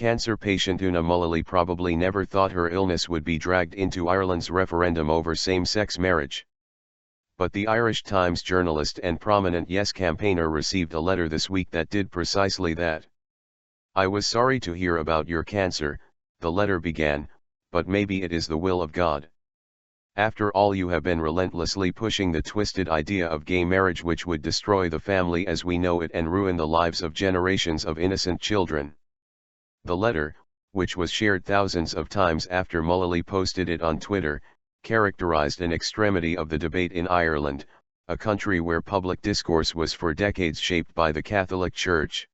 Cancer patient Una Mullally probably never thought her illness would be dragged into Ireland's referendum over same-sex marriage. But the Irish Times journalist and prominent Yes campaigner received a letter this week that did precisely that. "I was sorry to hear about your cancer," the letter began, "but maybe it is the will of God. After all, you have been relentlessly pushing the twisted idea of gay marriage which would destroy the family as we know it and ruin the lives of generations of innocent children." The letter, which was shared thousands of times after Mullally posted it on Twitter, characterized an extremity of the debate in Ireland, a country where public discourse was for decades shaped by the Catholic Church.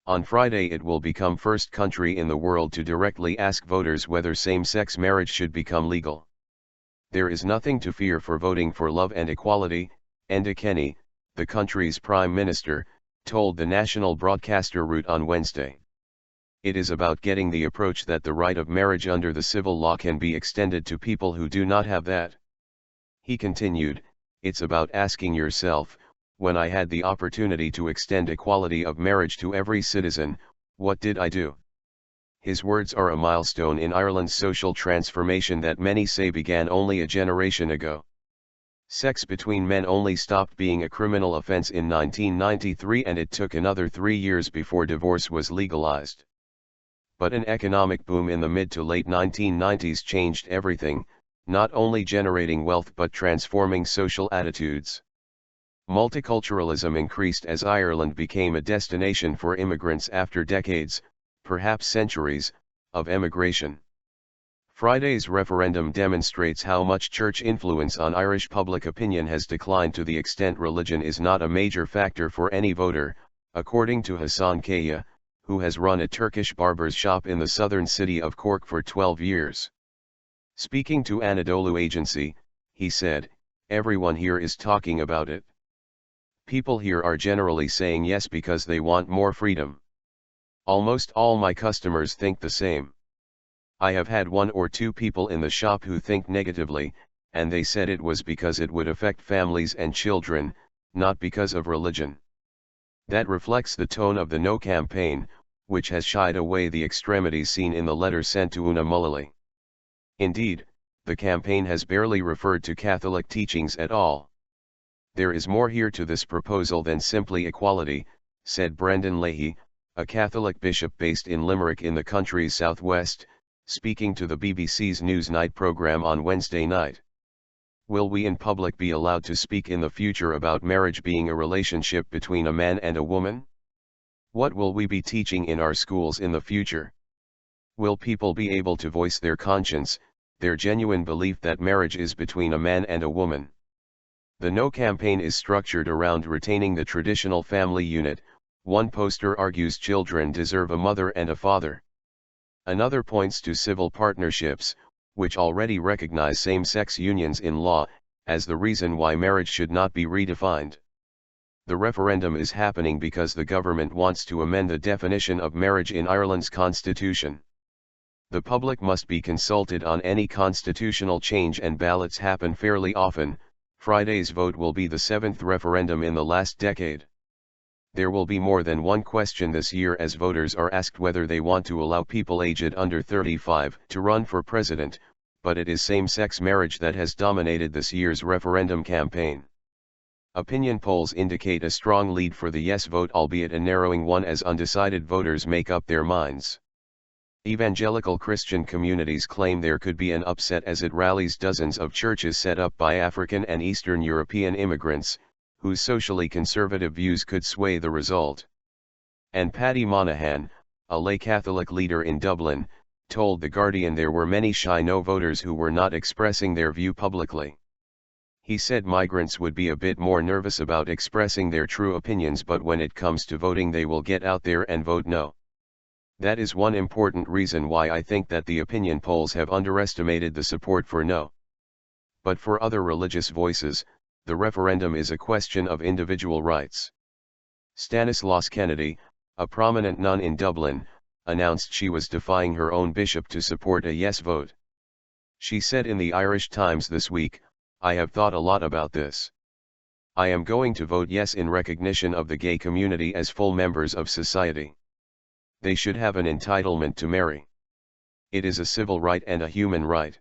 On Friday it will become first country in the world to directly ask voters whether same-sex marriage should become legal. "There is nothing to fear for voting for love and equality," Enda Kenny, the country's prime minister, told the national broadcaster Root on Wednesday. "It is about getting the approach that the right of marriage under the civil law can be extended to people who do not have that." He continued, "It's about asking yourself, when I had the opportunity to extend equality of marriage to every citizen, what did I do?" His words are a milestone in Ireland's social transformation that many say began only a generation ago. Sex between men only stopped being a criminal offense in 1993 and it took another 3 years before divorce was legalized. But an economic boom in the mid to late 1990s changed everything, not only generating wealth but transforming social attitudes. Multiculturalism increased as Ireland became a destination for immigrants after decades, perhaps centuries, of emigration. Friday's referendum demonstrates how much church influence on Irish public opinion has declined to the extent religion is not a major factor for any voter, according to Hassan Kaya, who has run a Turkish barber's shop in the southern city of Cork for 12 years. Speaking to Anadolu Agency, he said, "Everyone here is talking about it. People here are generally saying yes because they want more freedom. Almost all my customers think the same. I have had 1 or 2 people in the shop who think negatively, and they said it was because it would affect families and children, not because of religion." That reflects the tone of the No campaign, which has shied away the extremities seen in the letter sent to Una Mullally. Indeed, the campaign has barely referred to Catholic teachings at all. "There is more here to this proposal than simply equality," said Brendan Leahy, a Catholic bishop based in Limerick in the country's southwest, speaking to the BBC's Newsnight programme on Wednesday night. "Will we in public be allowed to speak in the future about marriage being a relationship between a man and a woman? What will we be teaching in our schools in the future? Will people be able to voice their conscience, their genuine belief that marriage is between a man and a woman?" The No campaign is structured around retaining the traditional family unit. One poster argues children deserve a mother and a father. Another points to civil partnerships, which already recognize same-sex unions in law, as the reason why marriage should not be redefined. The referendum is happening because the government wants to amend the definition of marriage in Ireland's constitution. The public must be consulted on any constitutional change and ballots happen fairly often. Friday's vote will be the 7th referendum in the last decade. There will be more than one question this year as voters are asked whether they want to allow people aged under 35 to run for president, but it is same-sex marriage that has dominated this year's referendum campaign. Opinion polls indicate a strong lead for the yes vote, albeit a narrowing one as undecided voters make up their minds. Evangelical Christian communities claim there could be an upset as it rallies dozens of churches set up by African and Eastern European immigrants, whose socially conservative views could sway the result. And Paddy Monaghan, a lay Catholic leader in Dublin, told The Guardian there were many shy no voters who were not expressing their view publicly. He said migrants would be a bit more nervous about expressing their true opinions, but when it comes to voting they will get out there and vote no. That is one important reason why I think that the opinion polls have underestimated the support for no. But for other religious voices, the referendum is a question of individual rights. Stanislaus Kennedy, a prominent nun in Dublin, announced she was defying her own bishop to support a yes vote. She said in the Irish Times this week, "I have thought a lot about this. I am going to vote yes in recognition of the gay community as full members of society. they should have an entitlement to marry. It is a civil right and a human right.